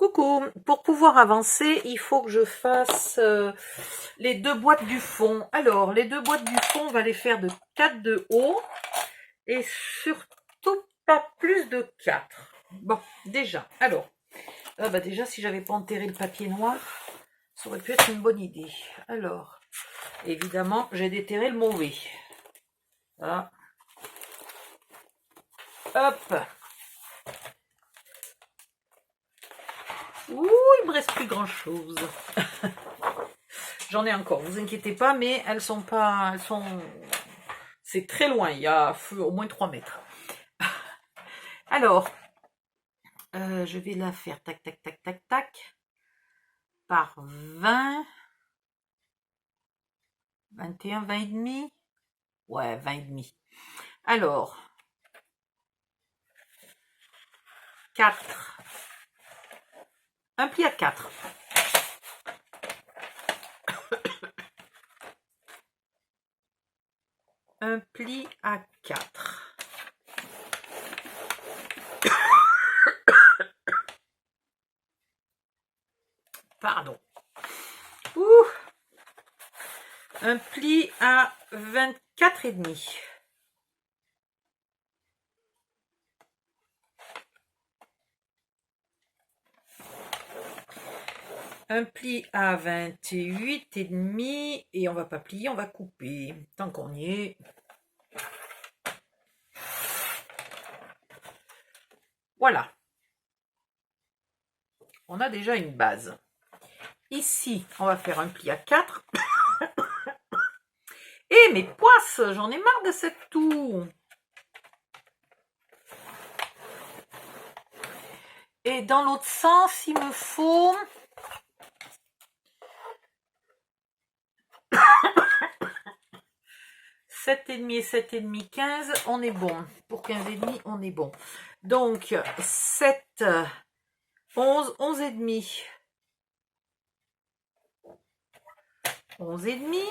Coucou, pour pouvoir avancer, il faut que je fasse les deux boîtes du fond. Alors, les deux boîtes du fond, on va les faire de 4 de haut et surtout pas plus de 4. Bon, déjà, alors, déjà, si j'avais pas enterré le papier noir, ça aurait pu être une bonne idée. Alors, évidemment, j'ai déterré le mauvais. Voilà. Hop. Ouh, il me reste plus grand chose. J'en ai encore, vous inquiétez pas, mais elles sont pas, c'est très loin, il y a au moins 3 mètres. Alors, je vais la faire tac, tac, tac, tac, tac, par 20, 21, 20 et demi. Ouais, 20 et demi. Alors, 4. Un pli à 4. Un pli à 4. Pardon. Ouh. Un pli à 24 et demi. Un pli à 28 et demi et on va pas plier, on va couper. Tant qu'on y est. Voilà. On a déjà une base. Ici, on va faire un pli à 4. Et mes poisses, j'en ai marre de cette toux. Et dans l'autre sens, il me faut 7,5 et 7,5, 15, on est bon. Pour 15,5, on est bon. Donc, 7, 11, 11,5. 11,5.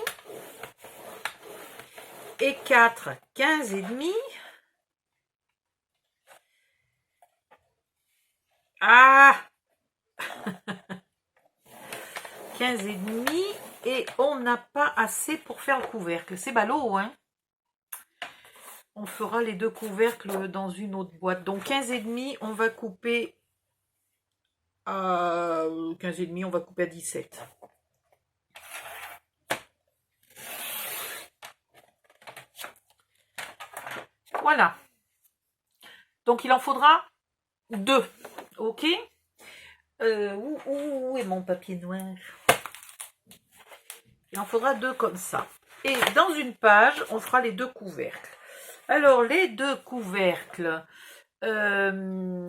Et 4, 15,5. Ah 15,5. Et on n'a pas assez pour faire le couvercle. C'est ballot, hein. On fera les deux couvercles dans une autre boîte. Donc 15,5, on va couper à 15,5, on va couper à 17. Voilà. Donc il en faudra 2. Ok. Où est mon papier noir? Il en faudra 2 comme ça. Et dans une page, on fera les deux couvercles. Alors, les deux couvercles, 20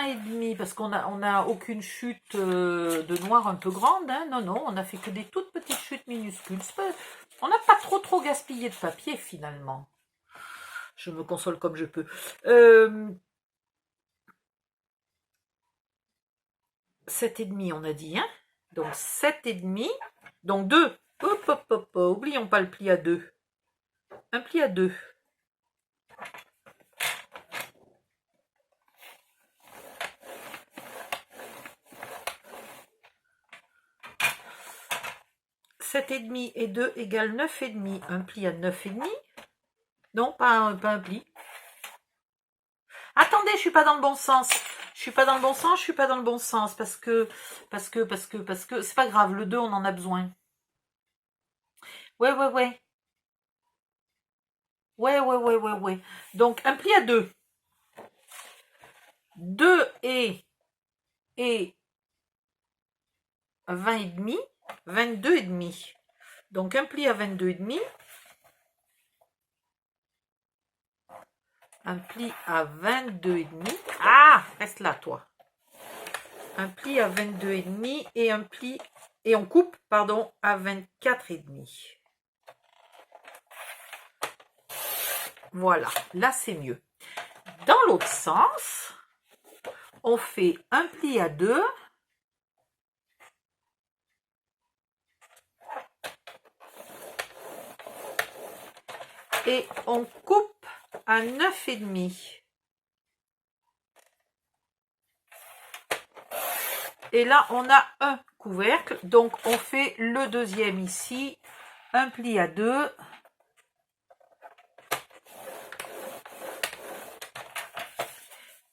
et demi, parce qu'on a aucune chute de noir un peu grande. Hein. Non, on a fait que des toutes petites chutes minuscules. On n'a pas trop gaspillé de papier, finalement. Je me console comme je peux. 7,5, on a dit, hein. Donc 7,5. Donc 2. Hop. Oublions pas le pli à 2. Un pli à 2. Sept et demi et 2 égale 9,5. Un pli à 9,5. Non, pas un pli. Attendez, je suis pas dans le bon sens. Je suis pas dans le bon sens parce que c'est pas grave, le 2 on en a besoin. Ouais. Ouais. Donc un pli à 2. 2 et 20 et demi, 22 et demi. Donc un pli à 22 et demi. Un pli à 22 et demi. Ah, reste là toi. Un pli à 22 et demi et un pli et on coupe pardon à 24 et demi. Voilà, là c'est mieux. Dans l'autre sens, on fait un pli à 2 et on coupe à 9 et demi. Et là, on a un couvercle. Donc, on fait le deuxième ici. Un pli à 2.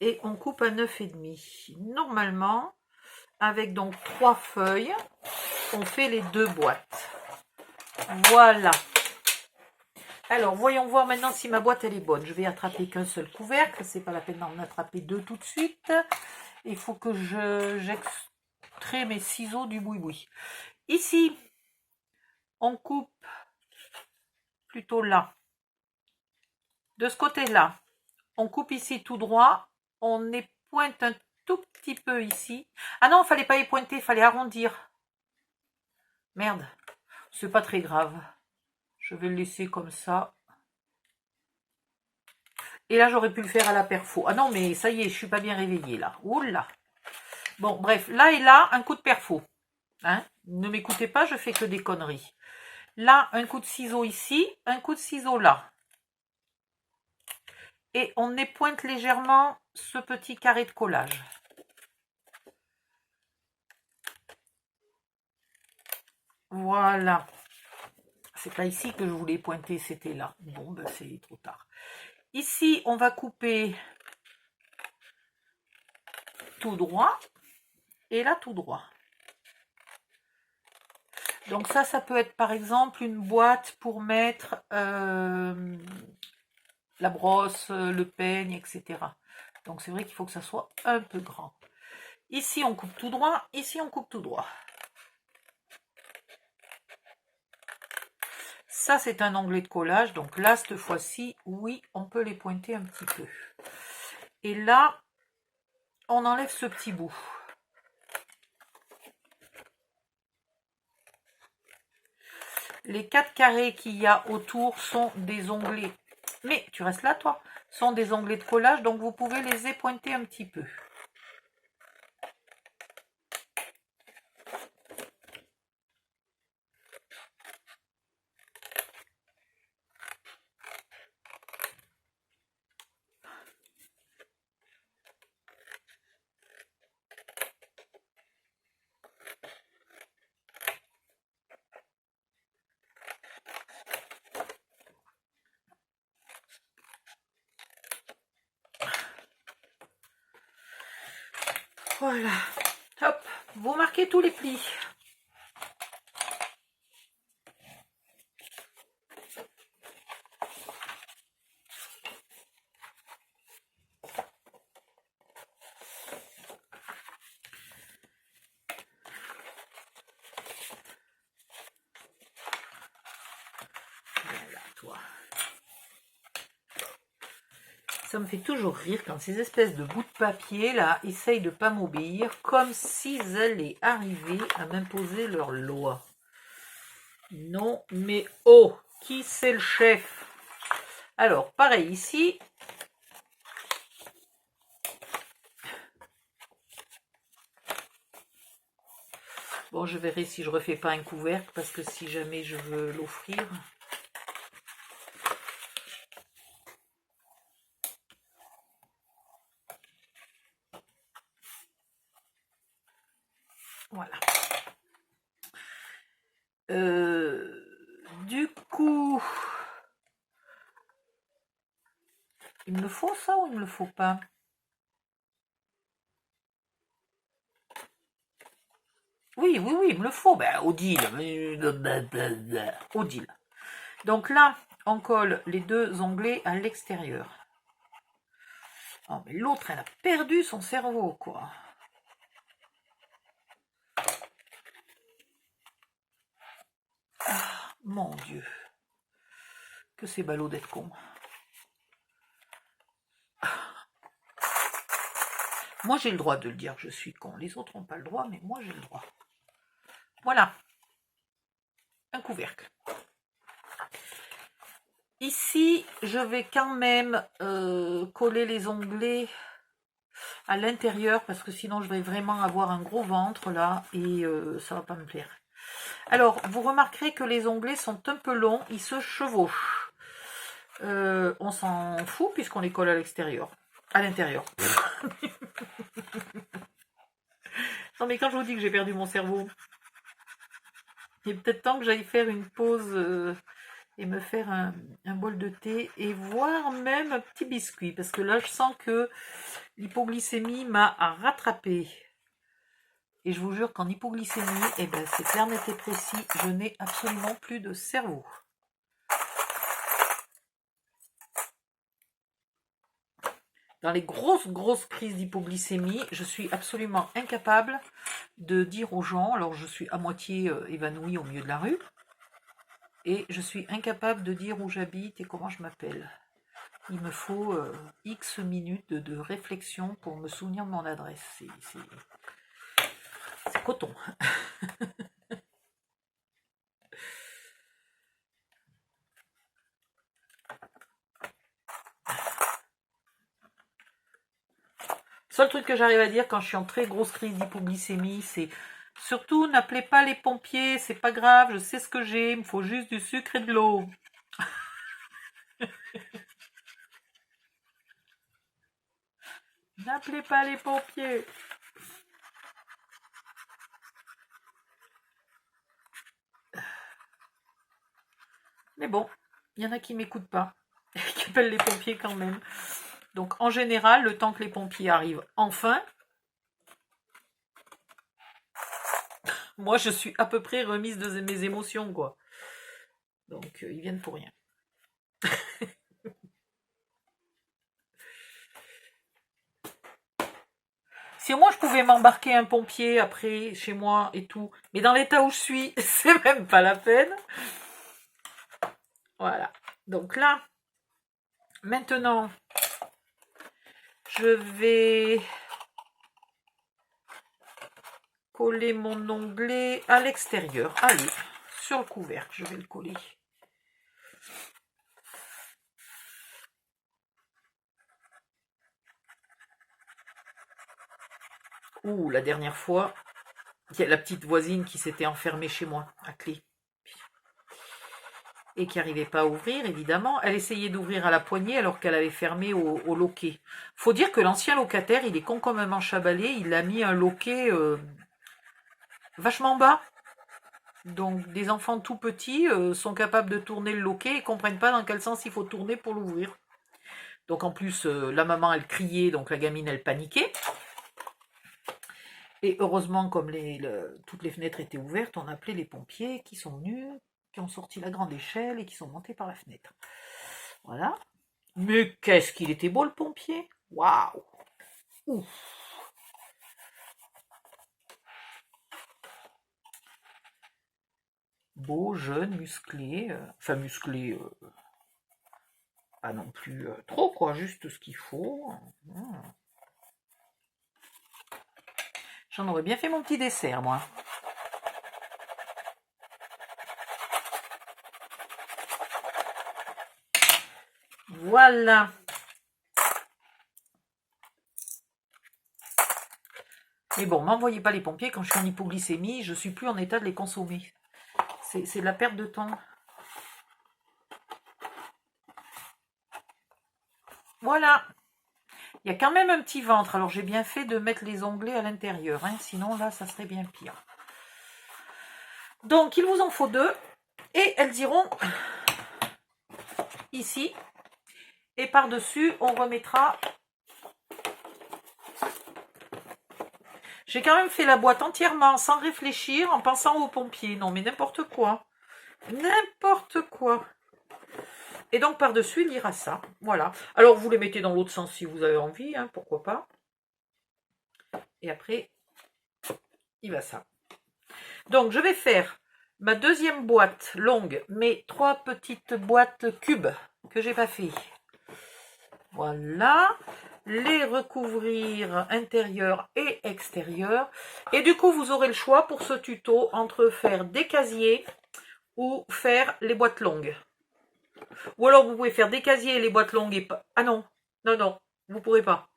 Et on coupe à 9,5. Normalement, avec donc 3 feuilles, on fait les 2 boîtes. Voilà. Alors, voyons voir maintenant si ma boîte elle est bonne. Je vais attraper qu'un seul couvercle. C'est pas la peine d'en attraper 2 tout de suite. Il faut que j'extrais mes ciseaux du boui-boui. Ici, on coupe plutôt là. De ce côté-là, on coupe ici tout droit. On épointe un tout petit peu ici. Ah non, il fallait pas épointer, il fallait arrondir. Merde, c'est pas très grave. Je vais le laisser comme ça. Et là, j'aurais pu le faire à la perfo. Ah non, mais ça y est, je suis pas bien réveillée là. Oula. Bon, bref, là et là, un coup de perfo. Hein? Ne m'écoutez pas, je fais que des conneries. Là, un coup de ciseau ici, un coup de ciseau là. Et on épointe légèrement ce petit carré de collage. Voilà. C'est pas ici que je voulais pointer, c'était là. Bon, ben c'est trop tard. Ici, on va couper tout droit. Et là, tout droit. Donc ça peut être par exemple une boîte pour mettre la brosse, le peigne, etc. Donc c'est vrai qu'il faut que ça soit un peu grand. Ici, on coupe tout droit. Ici, on coupe tout droit. Ça, c'est un onglet de collage. Donc là, cette fois-ci, oui, on peut les pointer un petit peu. Et là, on enlève ce petit bout. Les 4 carrés qu'il y a autour sont des onglets. Mais tu restes là, toi. Sont des onglets de collage, donc vous pouvez les épointer un petit peu. Voilà. Hop, vous marquez tous les plis. Voilà, toi. Ça me fait toujours rire quand ces espèces de bouts de papier là essayent de pas m'obéir, comme s'ils allaient arriver à m'imposer leur loi. Non, mais oh, qui c'est le chef? Alors, pareil ici. Bon, je verrai si je refais pas un couvercle, parce que si jamais je veux l'offrir. Voilà. Du coup, il me le faut ça ou il me le faut pas? Oui, il me le faut. Ben, Odile. Odile. Donc là, on colle les 2 onglets à l'extérieur. Oh, mais l'autre, elle a perdu son cerveau, quoi. Ah, mon Dieu. Que c'est ballot d'être con. Moi, j'ai le droit de le dire que je suis con. Les autres n'ont pas le droit, mais moi, j'ai le droit. Voilà. Un couvercle. Ici, je vais quand même coller les onglets à l'intérieur parce que sinon, je vais vraiment avoir un gros ventre là et ça va pas me plaire. Alors, vous remarquerez que les onglets sont un peu longs, ils se chevauchent. On s'en fout puisqu'on les colle à l'extérieur. À l'intérieur. Non mais quand je vous dis que j'ai perdu mon cerveau, il est peut-être temps que j'aille faire une pause et me faire un bol de thé et voire même un petit biscuit. Parce que là, je sens que l'hypoglycémie m'a rattrapé. Et je vous jure qu'en hypoglycémie, eh ben, c'est clair, net et précis, je n'ai absolument plus de cerveau. Dans les grosses crises d'hypoglycémie, je suis absolument incapable de dire aux gens, alors je suis à moitié évanouie au milieu de la rue, et je suis incapable de dire où j'habite et comment je m'appelle. Il me faut X minutes de réflexion pour me souvenir de mon adresse. C'est coton. Seul truc que j'arrive à dire quand je suis en très grosse crise d'hypoglycémie, c'est surtout n'appelez pas les pompiers, c'est pas grave, je sais ce que j'ai, il me faut juste du sucre et de l'eau. N'appelez pas les pompiers. Mais bon, il y en a qui m'écoutent pas, qui appellent les pompiers quand même. Donc en général, le temps que les pompiers arrivent enfin, moi je suis à peu près remise de mes émotions, quoi. Donc ils viennent pour rien. Si au moins je pouvais m'embarquer un pompier après chez moi et tout, mais dans l'état où je suis, c'est même pas la peine. Voilà. Donc là, maintenant, je vais coller mon onglet à l'extérieur. Allez, sur le couvercle, je vais le coller. Ouh, la dernière fois, il y a la petite voisine qui s'était enfermée chez moi à clé et qui n'arrivait pas à ouvrir, évidemment. Elle essayait d'ouvrir à la poignée alors qu'elle avait fermé au loquet. Faut dire que l'ancien locataire, il est con comme un manche à balai, il a mis un loquet vachement bas. Donc des enfants tout petits sont capables de tourner le loquet et comprennent pas dans quel sens il faut tourner pour l'ouvrir. Donc en plus, la maman, elle criait, donc la gamine, elle paniquait. Et heureusement, comme toutes les fenêtres étaient ouvertes, on appelait les pompiers qui sont venus, qui ont sorti la grande échelle et qui sont montés par la fenêtre. Voilà. Mais qu'est-ce qu'il était beau le pompier! Waouh! Ouf! Beau, jeune, musclé, enfin musclé, pas non plus trop quoi, juste ce qu'il faut. J'en aurais bien fait mon petit dessert, moi. Voilà. Mais bon, m'envoyez pas les pompiers quand je suis en hypoglycémie, je suis plus en état de les consommer. C'est de la perte de temps. Voilà. Il y a quand même un petit ventre, alors j'ai bien fait de mettre les onglets à l'intérieur, hein, sinon là, ça serait bien pire. Donc, il vous en faut 2, et elles iront ici, et par-dessus, on remettra... J'ai quand même fait la boîte entièrement, sans réfléchir, en pensant aux pompiers. Non, mais n'importe quoi. N'importe quoi. Et donc, par-dessus, il ira ça. Voilà. Alors, vous les mettez dans l'autre sens si vous avez envie, hein, pourquoi pas. Et après, il va ça. Donc, je vais faire ma deuxième boîte longue, mes 3 petites boîtes cubes que j'ai pas fait. Voilà. Les recouvrir intérieur et extérieur. Et du coup, vous aurez le choix pour ce tuto entre faire des casiers ou faire les boîtes longues. Ou alors, vous pouvez faire des casiers et les boîtes longues et pas... Ah non, non, vous pourrez pas.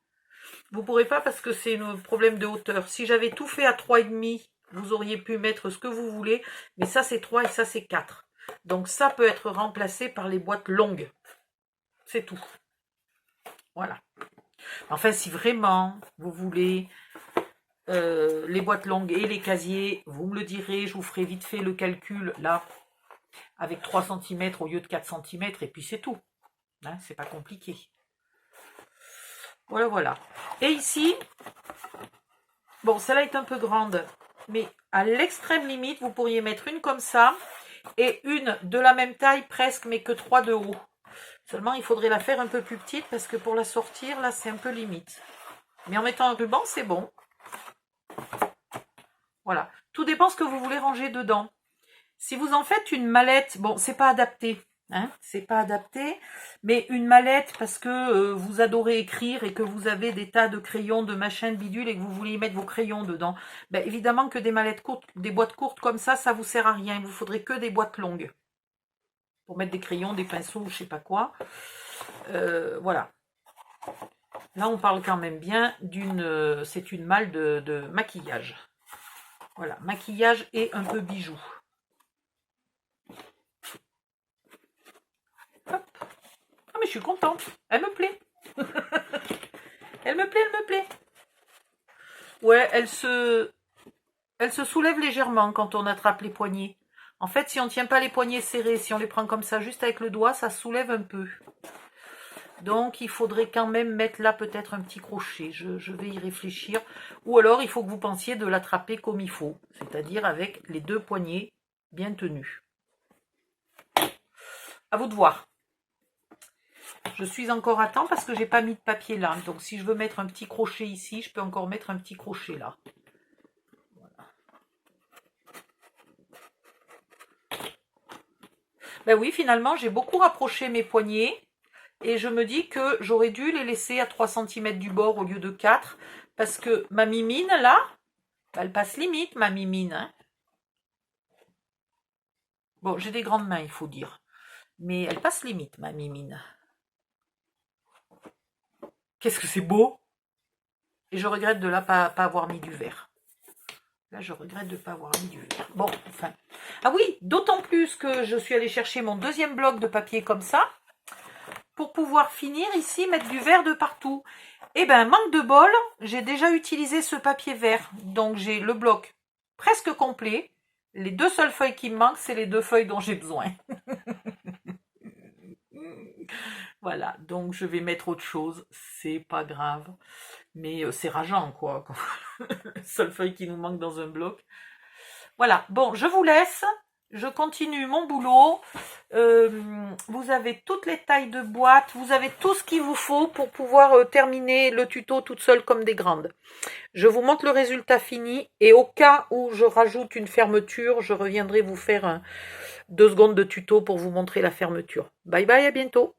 Vous pourrez pas parce que c'est un problème de hauteur. Si j'avais tout fait à 3,5, vous auriez pu mettre ce que vous voulez. Mais ça, c'est 3 et ça, c'est 4. Donc, ça peut être remplacé par les boîtes longues. C'est tout. Voilà. Enfin, si vraiment vous voulez les boîtes longues et les casiers, vous me le direz, je vous ferai vite fait le calcul là, avec 3 cm au lieu de 4 cm, et puis c'est tout. Hein, c'est pas compliqué. Voilà, voilà. Et ici, bon, celle-là est un peu grande, mais à l'extrême limite, vous pourriez mettre une comme ça, et une de la même taille presque, mais que 3 de haut. Seulement, il faudrait la faire un peu plus petite, parce que pour la sortir, là, c'est un peu limite. Mais en mettant un ruban, c'est bon. Voilà. Tout dépend ce que vous voulez ranger dedans. Si vous en faites une mallette, bon, c'est pas adapté. Hein, c'est pas adapté, mais une mallette parce que vous adorez écrire et que vous avez des tas de crayons, de machins, de bidules et que vous voulez mettre vos crayons dedans, ben, évidemment que des mallettes courtes, des boîtes courtes comme ça vous sert à rien. Il vous faudrait que des boîtes longues pour mettre des crayons, des pinceaux, je sais pas quoi. Voilà. Là, on parle quand même bien d'une... c'est une malle de maquillage. Voilà, maquillage et un peu bijoux. Hop. Ah, mais je suis contente. Elle me plaît. Elle me plaît, elle me plaît. Ouais, elle se soulève légèrement quand on attrape les poignets. En fait, si on ne tient pas les poignets serrés, si on les prend comme ça, juste avec le doigt, ça soulève un peu. Donc, il faudrait quand même mettre là peut-être un petit crochet. Je vais y réfléchir. Ou alors, il faut que vous pensiez de l'attraper comme il faut. C'est-à-dire avec les 2 poignets bien tenus. À vous de voir. Je suis encore à temps parce que j'ai pas mis de papier là. Donc, si je veux mettre un petit crochet ici, je peux encore mettre un petit crochet là. Voilà. Ben oui, finalement, j'ai beaucoup rapproché mes poignets. Et je me dis que j'aurais dû les laisser à 3 cm du bord au lieu de 4. Parce que ma mimine, là, elle passe limite, ma mimine. Hein. Bon, j'ai des grandes mains, il faut dire. Mais elle passe limite, ma mimine. Qu'est-ce que c'est beau! Et je regrette de là pas avoir mis du vert. Là, je regrette de ne pas avoir mis du vert. Bon, enfin. Ah oui, d'autant plus que je suis allée chercher mon 2e bloc de papier comme ça. Pour pouvoir finir ici, mettre du vert de partout. Eh ben, manque de bol, j'ai déjà utilisé ce papier vert. Donc, j'ai le bloc presque complet. Les 2 seules feuilles qui me manquent, c'est les 2 feuilles dont j'ai besoin. Voilà, donc je vais mettre autre chose. C'est pas grave. Mais c'est rageant, quoi. La seule feuille qui nous manque dans un bloc. Voilà, bon, je vous laisse. Je continue mon boulot. Vous avez toutes les tailles de boîte. Vous avez tout ce qu'il vous faut pour pouvoir terminer le tuto toute seule comme des grandes. Je vous montre le résultat fini. Et au cas où je rajoute une fermeture, je reviendrai vous faire 2 secondes de tuto pour vous montrer la fermeture. Bye bye, à bientôt.